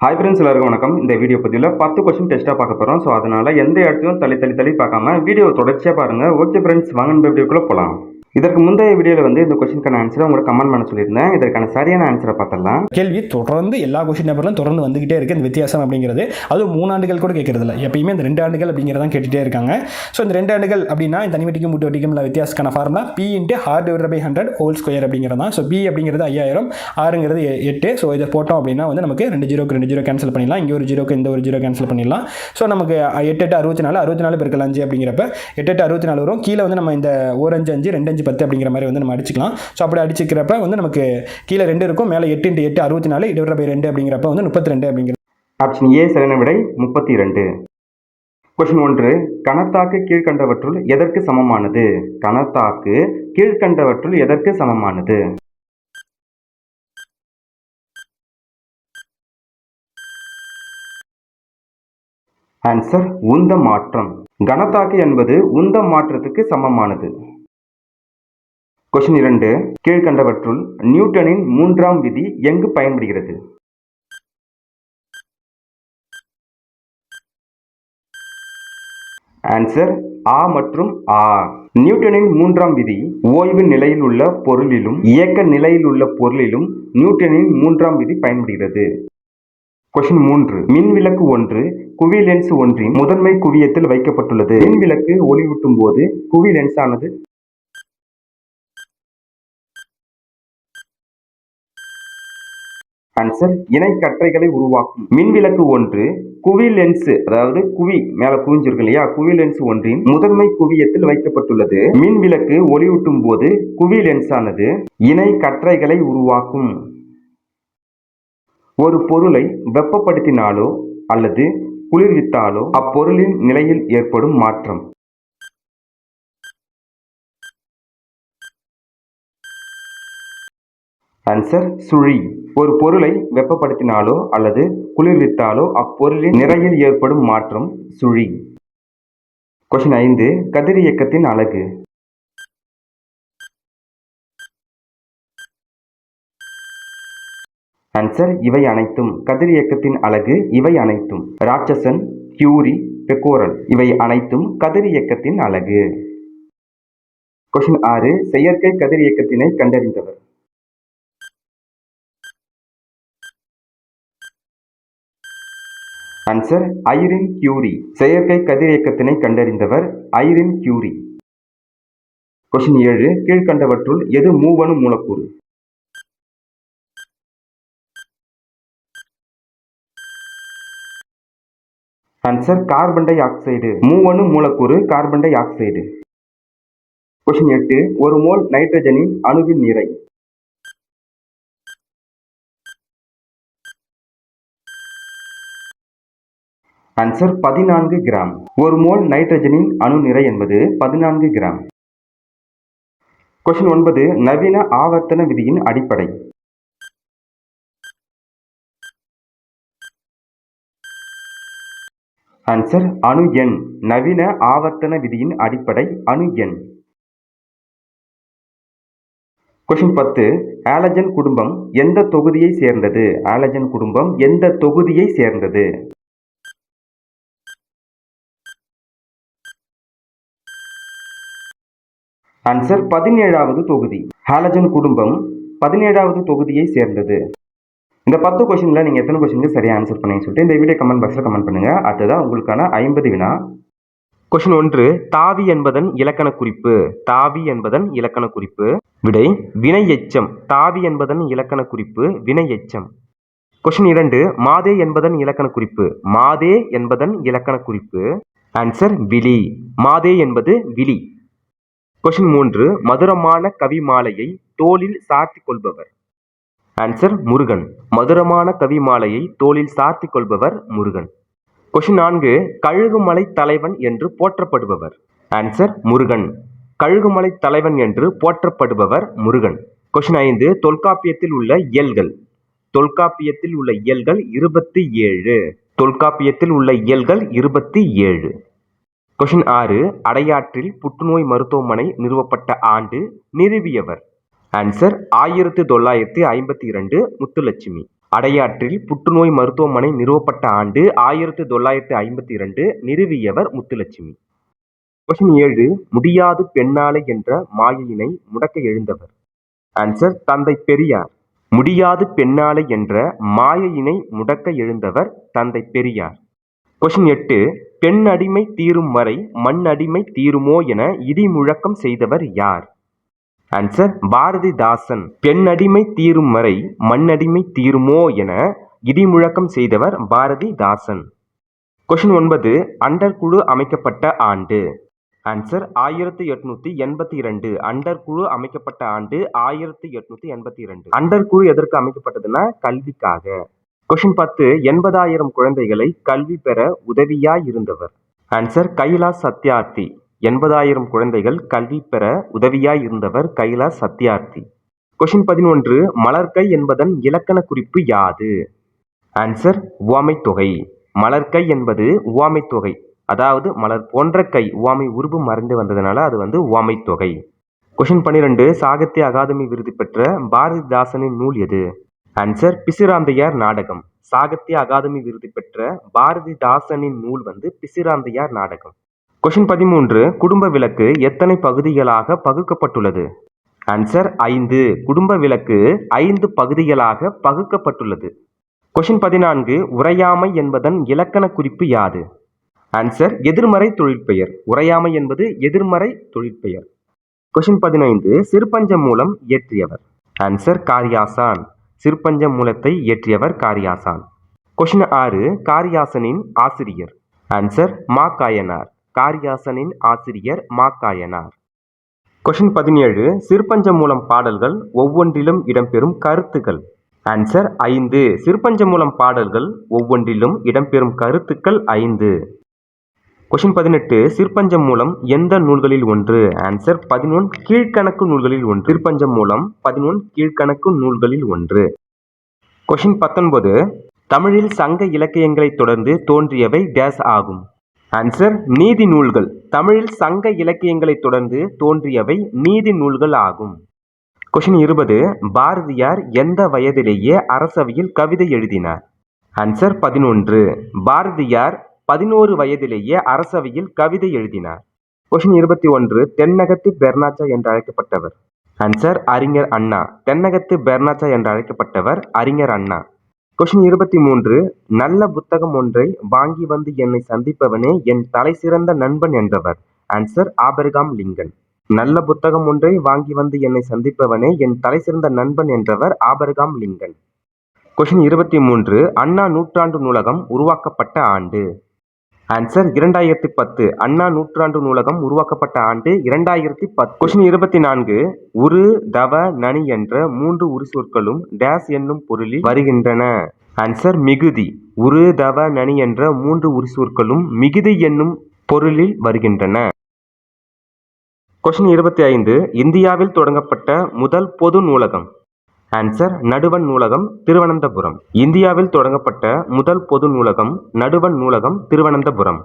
Hi friends, எல்லாருக்கும் வணக்கம். இந்த வீடியோ பதிவில் 10 கொஸ்டின் டெஸ்ட்டாக பார்க்க போகிறோம். ஸோ அதனால் எந்த இடத்தையும் தள்ளி பார்க்காம வீடியோ தொடர்ச்சியாக பாருங்கள். ஓகே ஃப்ரெண்ட்ஸ், வாங்க இந்த வீடியோக்குள்ளே போகலாம். இதற்கு முந்தைய வீடியோவில் இந்த கொஸ்டினுக்கான ஆன்சரை உங்களுக்கு கமெண்ட் பண்ண சொல்லியிருந்தேன். இதற்கான சரியான ஆன்சரை பார்த்தலாம். கேள்வி தொடர்ந்து எல்லா கொஸ்டின் பேப்பர்லும் தொடர்ந்து வந்துகிட்டே இருக்கு. இந்த வித்தியாசம் அப்படிங்கிறது அது 3 ஆண்டுகள் கூட கேட்கறது இல்லை. எப்பயுமே இந்த 2 ஆண்டுகள் அப்படிங்கிறதான் கேட்டுகிட்டே இருக்காங்க. ஸோ இந்த 2 ஆண்டுகள் அப்படின்னா இந்த தனி வட்டிக்கும் மூட்டு வட்டிக்கும் உள்ள வித்தியாசத்துக்கான formula P × r/100 whole square அப்படிங்கிறது தான். ஸோ P அப்படிங்கிறது 5000, ஆறுங்கிறது 8. ஸோ இதை போட்டோம் அப்படின்னா நமக்கு 2 ஜீரோக்கு 2 ஜீரோ கேன்சல் பண்ணிடலாம். இங்கே ஒரு ஜீரோக்கு இந்த ஒரு ஜீரோ கேன்சல் பண்ணிடலாம். ஸோ நமக்கு 8 8 64 பெருக்கல் 5 அப்படிங்கிறப்ப 8 8 64 வரும். கீழே நம்ம இந்த 1 5 5 2 5 10 அப்படிங்கிற மாதிரி நம்ம அடிச்சுக்கலாம். ஸோ அப்படி அடிச்சுக்கிறப்ப நமக்கு கீழே 2 இருக்கும், மேலே 8 × 8 64 ÷ 2 அப்படிங்கிறப்ப 32 அப்படிங்கிற ஆப்ஷன் ஏ சரியான விடை 32. கொஸ்டின் 1, கணத்தாக்கு கீழ்கண்டவற்றுள் எதற்கு சமமானது? கணத்தாக்கு கீழ்கண்டவற்றுள் எதற்கு சமமானது? ஆன்சர் உந்த மாற்றம். கணத்தாக்கு என்பது உந்த மாற்றத்துக்கு சமமானது. கொஸ்டின் 2, கீழ்கண்டவற்றுள் நியூட்டனின் 3ஆம் விதி எங்கு பயன்படுகிறது? ஆன்சர் ஆ மற்றும் ஆ. நியூட்டனின் 3ஆம் விதி ஓய்வு நிலையில் உள்ள பொருளிலும் இயக்க நிலையில் உள்ள பொருளிலும் நியூட்டனின் 3ஆம் விதி பயன்படுகிறது. கொஸ்டின் 3, மின்விளக்கு ஒன்று குவி லென்ஸ் ஒன்றின் முதன்மை குவியத்தில் வைக்கப்பட்டுள்ளது. மின்விளக்கு ஒளியூட்டும் போது குவி லென்ஸ் ஆனது ஆன்சர் இணை கற்றைகளை உருவாக்கும். மின்விளக்கு ஒன்று குவி லென்ஸ், அதாவது குவி மேல குவிஞ்சிருக்கு இல்லையா, குவி லென்ஸ் ஒன்றின் முதன்மை குவியத்தில் வைக்கப்பட்டுள்ளது. மின்விளக்கு ஒளியூட்டும் போது குவி லென்ஸ் ஆனது இணை கற்றைகளை உருவாக்கும். ஒரு பொருளை வெப்பப்படுத்தினாலோ அல்லது குளிர்வித்தாலோ அப்பொருளின் நிலையில் ஏற்படும் மாற்றம். ஆன்சர் சுழி. ஒரு பொருளை வெப்பப்படுத்தினாலோ அல்லது குளிர்வித்தாலோ அப்பொருளின் நிறையில் ஏற்படும் மாற்றம் சுழி. கொஸ்டின் 5, கதிரியக்கத்தின் அலகு. ஆன்சர் இவை அனைத்தும். கதிரியக்கத்தின் அலகு இவை அனைத்தும். ராட்சசன், கியூரி, பெக்கோரல் இவை அனைத்தும் கதிரியக்கத்தின் அலகு. கொஸ்டின் 6, செயற்கை கதிரியக்கத்தினை கண்டறிந்தவர். Answer Irene Curie. செயற்கை கதிரியக்கத்தினை கண்டறிந்தவர் ஐரின் கியூரி. கொஸ்டின் 7, கீழ்கண்டவற்றுள் எது மூவணு மூலக்கூறு? Answer carbon dioxide. மூவணு மூலக்கூறு கார்பன் டை ஆக்சைடு. கொஸ்டின் 8, ஒரு மோல் நைட்ரஜனின் அணுவின் நிறை. Answer 14 gram. ஒரு மோல் நைட்ரஜனின் அணு நிறை என்பது 14 கிராம். கொஸ்டின் 9, நவீன ஆவர்த்தன விதியின் அடிப்படை. ஆன்சர் அணு எண். நவீன ஆவர்த்தன விதியின் அடிப்படை அணு எண். கொஸ்டின் 10, ஆலஜன் குடும்பம் எந்த தொகுதியை சேர்ந்தது? ஆலஜன் குடும்பம் எந்த தொகுதியை சேர்ந்தது? ஆன்சர் 17வது தொகுதி. ஹாலஜன் குடும்பம் 17வது தொகுதியை சேர்ந்தது. இந்த 10 கொஸ்டின்ல நீங்க எத்தனை கொஸ்டினுக்கு சரியா ஆன்சர் பண்ணீங்கன்னு சொல்லிட்டு இந்த வீடியோ கமெண்ட் பாக்ஸ்ல கமெண்ட் பண்ணுங்க. அதுதான் உங்களுக்கான 50 வினா. கொஸ்டின் 1, தாவி என்பதன் இலக்கண குறிப்பு. தாவி என்பதன் இலக்கண குறிப்பு. விடை வினை எச்சம். தாவி என்பதன் இலக்கண குறிப்பு வினை எச்சம். கொஸ்டின் 2, மாதே என்பதன் இலக்கண குறிப்பு. மாதே என்பதன் இலக்கண குறிப்பு. ஆன்சர் விழி. மாதே என்பது விழி. கொஸ்டின் 3, மதுரமான கவி மாலையை தோளில் சார்த்திக் கொள்பவர். ஆன்சர் முருகன். மதுரமான கவி மாலையை தோளில் சார்த்திக் கொள்பவர் முருகன். கொஸ்டின் 4, கழுகுமலை தலைவன் என்று போற்றப்படுபவர். ஆன்சர் முருகன். கழுகுமலை தலைவன் என்று போற்றப்படுபவர் முருகன். கொஸ்டின் 5, தொல்காப்பியத்தில் உள்ள இயல்கள். தொல்காப்பியத்தில் உள்ள இயல்கள் 27. தொல்காப்பியத்தில் உள்ள இயல்கள் 27. கொஸ்டின் 6, அடையாற்றில் புற்றுநோய் மருத்துவமனை நிறுவப்பட்ட ஆண்டு நிறுவியவர். ஆன்சர் 1952 முத்துலட்சுமி. அடையாற்றில் புற்றுநோய் மருத்துவமனை நிறுவப்பட்ட ஆண்டு 1952. நிறுவியவர் முத்துலட்சுமி. கொஸ்டின் 7. முடியாது பெண்ணாலே என்ற மாயையினை முடக்க எழுந்தவர். ஆன்சர் தந்தை பெரியார். முடியாது பெண்ணாலே என்ற மாயையினை முடக்க எழுந்தவர் தந்தை பெரியார். கொஸ்டின் 8. பெண் அடிமை தீரும் வரை மண் அடிமை தீருமோ என இடி முழக்கம் செய்தவர் யார்? ஆன்சர் பாரதிதாசன். பெண் அடிமை தீரும் வரை மண் அடிமை தீருமோ என இடி முழக்கம் செய்தவர் பாரதிதாசன். கொஸ்டின் 9. அண்டர் குழு அமைக்கப்பட்ட ஆண்டு. ஆன்சர் 1882. அண்டர் குழு அமைக்கப்பட்ட ஆண்டு 1882. அண்டர் குழு எதற்கு அமைக்கப்பட்டதுன்னா கல்விக்காக. கொஸ்டின் 10. 80,000 குழந்தைகளை கல்வி பெற உதவியாய் இருந்தவர். ஆன்சர் கைலாஷ் சத்யார்த்தி. 80,000 குழந்தைகள் கல்வி பெற உதவியாய் இருந்தவர் கைலாஷ் சத்யார்த்தி. கொஸ்டின் 11. மலர்கை என்பதன் இலக்கண குறிப்பு யாது? ஆன்சர் உவமை தொகை. மலர்கை என்பது உவமை தொகை. அதாவது மலர் போன்ற கை உவமை உருவு மறைந்து வந்ததுனால அது உவமை தொகை. கொஸ்டின் 12. சாகித்ய அகாதமி விருது பெற்ற பாரதிதாசனின் நூல் எது? ஆன்சர் பிசிராந்தையார் நாடகம். சாகித்ய அகாதமி விருது பெற்ற பாரதிதாசனின் நூல் பிசிராந்தையார் நாடகம். கொஸ்டின் 13. குடும்ப விளக்கு எத்தனை பகுதிகளாக பகுக்கப்பட்டுள்ளது? ஆன்சர் 5. குடும்ப விளக்கு 5 பகுதிகளாக பகுக்கப்பட்டுள்ளது. கொஸ்டின் 14. உரையாமை என்பதன் இலக்கண குறிப்பு யாது? ஆன்சர் எதிர்மறை தொழிற்பெயர். உரையாமை என்பது எதிர்மறை தொழிற்பெயர். கொஸ்டின் 15. சிறுபஞ்ச மூலம் இயற்றியவர். ஆன்சர் காரியாசான். சிறுபஞ்ச மூலத்தை இயற்றியவர் காரியாசான். கொஸ்டின் 6. காரியாசனின் ஆசிரியர். ஆன்சர் மாக்காயனார். காரியாசனின் ஆசிரியர் மாக்காயனார். கொஸ்டின் 17. சிறுபஞ்ச மூலம் பாடல்கள் ஒவ்வொன்றிலும் இடம்பெறும் கருத்துக்கள். ஆன்சர் 5. சிறுபஞ்ச மூலம் பாடல்கள் ஒவ்வொன்றிலும் இடம்பெறும் கருத்துக்கள் 5. கொஸ்டின் 18. சிறுபஞ்சம் மூலம் எந்த நூல்களில் ஒன்று? ஆன்சர் 11 கீழ்கணக்கு நூல்களில் ஒன்று. சிறுபஞ்சம் மூலம் 11 கீழ்கணக்கு நூல்களில் ஒன்று. கொஸ்டின் 19. தமிழில் சங்க இலக்கியங்களை தொடர்ந்து தோன்றியவை டேஸ் ஆகும். ஆன்சர் நீதி நூல்கள். தமிழில் சங்க இலக்கியங்களை தொடர்ந்து தோன்றியவை நீதி நூல்கள் ஆகும். கொஸ்டின் 20. பாரதியார் எந்த வயதிலேயே அரசவையில் கவிதை எழுதினார்? ஆன்சர் 11. பாரதியார் 11 வயதிலேயே அரசவையில் கவிதை எழுதினார். கொஸ்டின் 21. தென்னகத்து பெர்னாச்சா என்று அழைக்கப்பட்டவர். ஆன்சர் அறிஞர் அண்ணா. தென்னகத்து பெர்னாச்சா என்று அழைக்கப்பட்டவர் அறிஞர் அண்ணா. கொஸ்டின் 23. நல்ல புத்தகம் ஒன்றை வாங்கி வந்து என்னை சந்திப்பவனே என் தலை சிறந்த நண்பன் என்றவர். Answer Abraham Lincoln. நல்ல புத்தகம் ஒன்றை வாங்கி வந்து என்னை சந்திப்பவனே என் தலை சிறந்த நண்பன் என்றவர் ஆபிரகாம் லிங்கன். கொஸ்டின் 23. அண்ணா நூற்றாண்டு நூலகம் உருவாக்கப்பட்ட ஆண்டு. ஆன்சர் 2010. அண்ணா நூற்றாண்டு நூலகம் உருவாக்கப்பட்ட ஆண்டு 2010. கொஸ்டின் 24. உரு தவ நனி என்ற 3 உரிச்சொற்களும் டேஸ் என்னும் பொருளில் வருகின்றன. ஆன்சர் மிகுதி. உரு தவ நனி என்ற 3 உரிச்சொற்களும் மிகுதி என்னும் பொருளில் வருகின்றன. கொஸ்டின் 25. இந்தியாவில் தொடங்கப்பட்ட முதல் பொது நூலகம். ஆன்சர் நடுவண் நூலகம் திருவனந்தபுரம். இந்தியாவில் தொடங்கப்பட்ட முதல் பொது நூலகம் நடுவண் நூலகம் திருவனந்தபுரம்.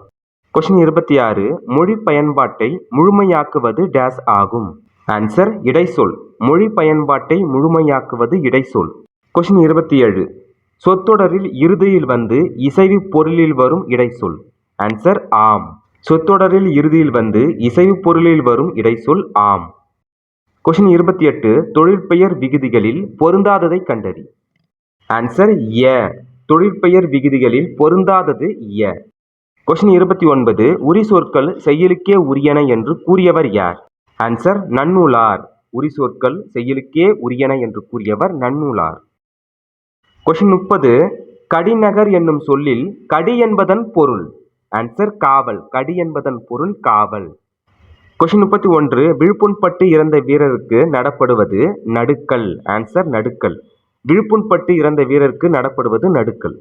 கொஸ்டின் 26. மொழி பயன்பாட்டை முழுமையாக்குவது டேஸ் ஆகும். ஆன்சர் இடைச்சொல். மொழி பயன்பாட்டை முழுமையாக்குவது இடைச்சொல். கொஸ்டின் 27. சொற்றொடரில் இறுதியில் வந்து இசைவு பொருளில் வரும் இடைச்சொல். ஆன்சர் ஆம். சொற்றொடரில் இறுதியில் வந்து இசைவு பொருளில் வரும் இடைச்சொல் ஆம். கொஸ்டின் 28. தொழிற்பெயர் விகுதிகளில் பொருந்தாததை கண்டறி. ஆன்சர் ய. தொழிற்பெயர் விகுதிகளில் பொருந்தாதது ய. கொஸ்டின் 29. உரி சொற்கள் செய்யுளுக்கே உரியன என்று கூறியவர் யார்? ஆன்சர் நன்னூலார். உரி சொற்கள் செய்யுளுக்கே உரியன என்று கூறியவர் நன்னூலார். கொஸ்டின் 30. கடிநகர் என்னும் சொல்லில் கடி என்பதன் பொருள். ஆன்சர் காவல். கடி என்பதன் பொருள் காவல். கொஸ்டின் 31. விழுப்புண்பட்டு இறந்த வீரருக்கு நடப்படுவது நடுக்கல். ஆன்சர் நடுக்கல். விழுப்புண்பட்டு இறந்த வீரருக்கு நடப்படுவது நடுக்கல்.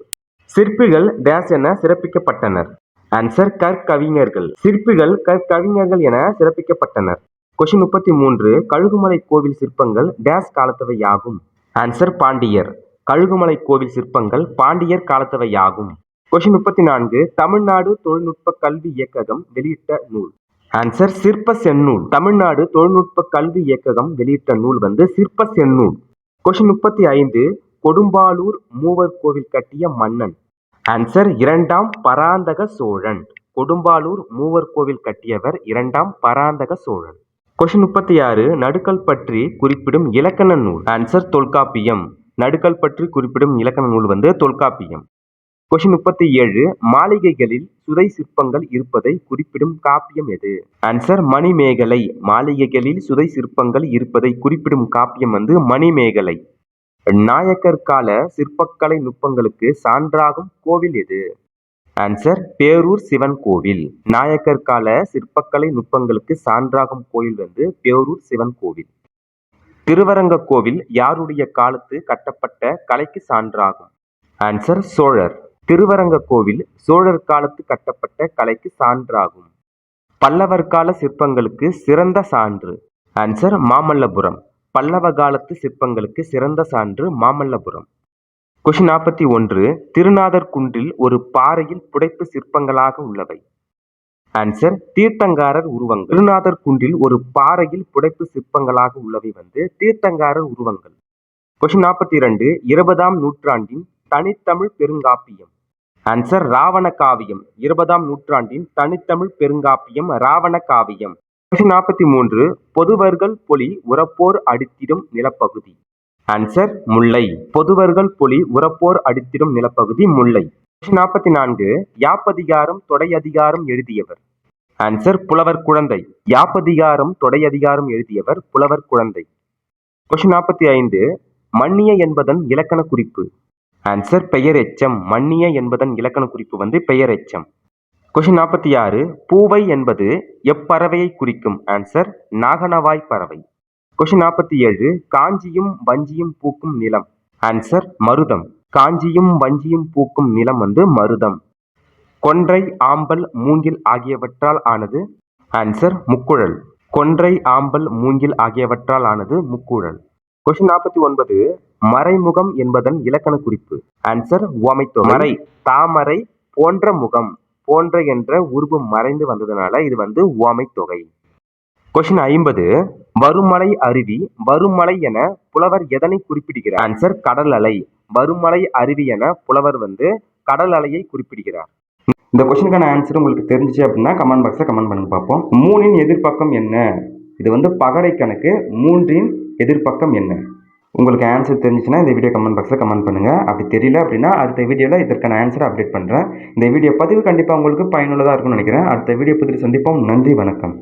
சிற்பிகள் டேஸ் என சிறப்பிக்கப்பட்டனர். ஆன்சர் கற்கவிஞர்கள். சிற்பிகள் கற்கவிஞர்கள் என சிறப்பிக்கப்பட்டனர். கொஸ்டின் 33. கழுகுமலை கோவில் சிற்பங்கள் டேஸ் காலத்தவை ஆகும். ஆன்சர் பாண்டியர். கழுகுமலை கோவில் சிற்பங்கள் பாண்டியர் காலத்தவை ஆகும். கொஸ்டின் 34. தமிழ்நாடு தொழில்நுட்ப கல்வி இயக்ககம் வெளியிட்ட நூல். ஆன்சர் சிற்ப செந்நூல். தமிழ்நாடு தொழில்நுட்ப கல்வி இயக்ககம் வெளியிட்ட நூல் சிற்ப செந்நூல். கொஸ்டின் 35. கொடும்பாளூர் மூவர் கோவில் கட்டிய மன்னன். ஆன்சர் இரண்டாம் பராந்தக சோழன். கொடும்பாளூர் மூவர் கோவில் கட்டியவர் இரண்டாம் பராந்தக சோழன். கொஸ்டின் 36 நடுக்கல் பற்றி குறிப்பிடும் இலக்கண நூல். ஆன்சர் தொல்காப்பியம். நடுக்கல் பற்றி குறிப்பிடும் இலக்கண நூல் வந்து தொல்காப்பியம். கொஸ்டின் 37 மாளிகைகளில் சுதை சிற்பங்கள் இருப்பதை குறிப்பிடும் காப்பியம் எது? ஆன்சர் மணிமேகலை. மாளிகைகளில் சுதை சிற்பங்கள் இருப்பதை குறிப்பிடும் காப்பியம் வந்து மணிமேகலை. நாயக்கர் கால சிற்பக்கலை நுட்பங்களுக்கு சான்றாகும் கோவில் எது? ஆன்சர் பேரூர் சிவன் கோவில். நாயக்கர் கால சிற்பக்கலை நுட்பங்களுக்கு சான்றாகும் கோவில் வந்து பேரூர் சிவன் கோவில். திருவரங்க கோவில் யாருடைய காலத்து கட்டப்பட்ட கலைக்கு சான்றாகும்? ஆன்சர் சோழர். திருவரங்க கோவில் சோழர் காலத்து கட்டப்பட்ட கலைக்கு சான்றாகும். பல்லவர் கால சிற்பங்களுக்கு சிறந்த சான்று. ஆன்சர் மாமல்லபுரம். பல்லவ காலத்து சிற்பங்களுக்கு சிறந்த சான்று மாமல்லபுரம். கொஸ்டின் 41 திருநாதர் குன்றில் ஒரு பாறையில் புடைப்பு சிற்பங்களாக உள்ளவை. ஆன்சர் தீர்த்தங்காரர் உருவங்கள். திருநாதர் குன்றில் ஒரு பாறையில் புடைப்பு சிற்பங்களாக உள்ளவை வந்து தீர்த்தங்காரர் உருவங்கள். கொஸ்டின் 42 20ஆம் நூற்றாண்டின் தனித்தமிழ் பெருங்காப்பியம். ஆன்சர் ராவண காவியம். 20ஆம் நூற்றாண்டின் தனித்தமிழ் பெருங்காப்பியம் ராவண காவியம். கொஸ்டின் 43 பொதுவர்கள் பொலி உரப்போர் அடித்திடும் நிலப்பகுதி. ஆன்சர் முல்லை. பொதுவர்கள் பொலி உரப்போர் அடித்திடும் நிலப்பகுதி முல்லை. கொஸ்டின் 44 யாப்பதிகாரம் தொடையதிகாரம் எழுதியவர். ஆன்சர் புலவர் குழந்தை. யாப்பதிகாரம் தொடையதிகாரம் எழுதியவர் புலவர் குழந்தை. கொஸ்டின் 45 மன்னிய என்பதன் இலக்கண குறிப்பு. ஆன்சர் பெயர் எச்சம். மன்னிய என்பதன் இலக்கண குறிப்பு வந்து பெயர் எச்சம். கொஸ்டின் 46 பூவை என்பது எப்பறவையை குறிக்கும்? ஆன்சர் நாகனவாய் பறவை. கொஸ்டின் 47 காஞ்சியும் வஞ்சியும் பூக்கும் நிலம். ஆன்சர் மருதம். காஞ்சியும் வஞ்சியும் பூக்கும் நிலம் வந்து மருதம். கொன்றை ஆம்பல் மூங்கில் ஆகியவற்றால் ஆனது. ஆன்சர் முக்குழல். கொன்றை ஆம்பல் மூங்கில் ஆகியவற்றால் ஆனது முக்குழல். கொஸ்டின் 49 மறைமுகம் என்பதன் இலக்கண குறிப்பு. ஆன்சர் உவமைத்தொகை. மறை தாமரை போன்ற முகம். போன்ற என்ற உருவு மறைந்து வந்ததுனால இது வந்து உவமைத்தொகை. கொஸ்டின் 50 வருமலை அருவி வருமலை என புலவர் எதனை குறிப்பிடுகிறார்? ஆன்சர் கடல் அலை. வருமலை அருவி என புலவர் வந்து கடல் அலையை குறிப்பிடுகிறார். இந்த கொஸ்டினுக்கான ஆன்சர் உங்களுக்கு தெரிஞ்சிச்சு அப்படின்னா கமெண்ட் பாக்ஸில் கமெண்ட் பண்ணுங்க பார்ப்போம். 3இன் எதிர்ப்பக்கம் என்ன? இது வந்து பகடை கணக்கு. 3இன் எதிர்ப்பக்கம் என்ன? உங்களுக்கு ஆன்சர் தெரிஞ்சிச்சுன்னா இந்த வீடியோ கமெண்ட் பாக்ஸில் கமெண்ட் பண்ணுங்கள். அப்படி தெரியல அப்படின்னா அடுத்த வீடியோவில் இதற்கான ஆன்சரை அப்டேட் பண்ணுறேன். இந்த வீடியோ பதிவு கண்டிப்பாக உங்களுக்கு பயனுள்ளதாக இருக்கும்னு நினைக்கிறேன். அடுத்த வீடியோ பதிவு சந்திப்போம். நன்றி, வணக்கம்.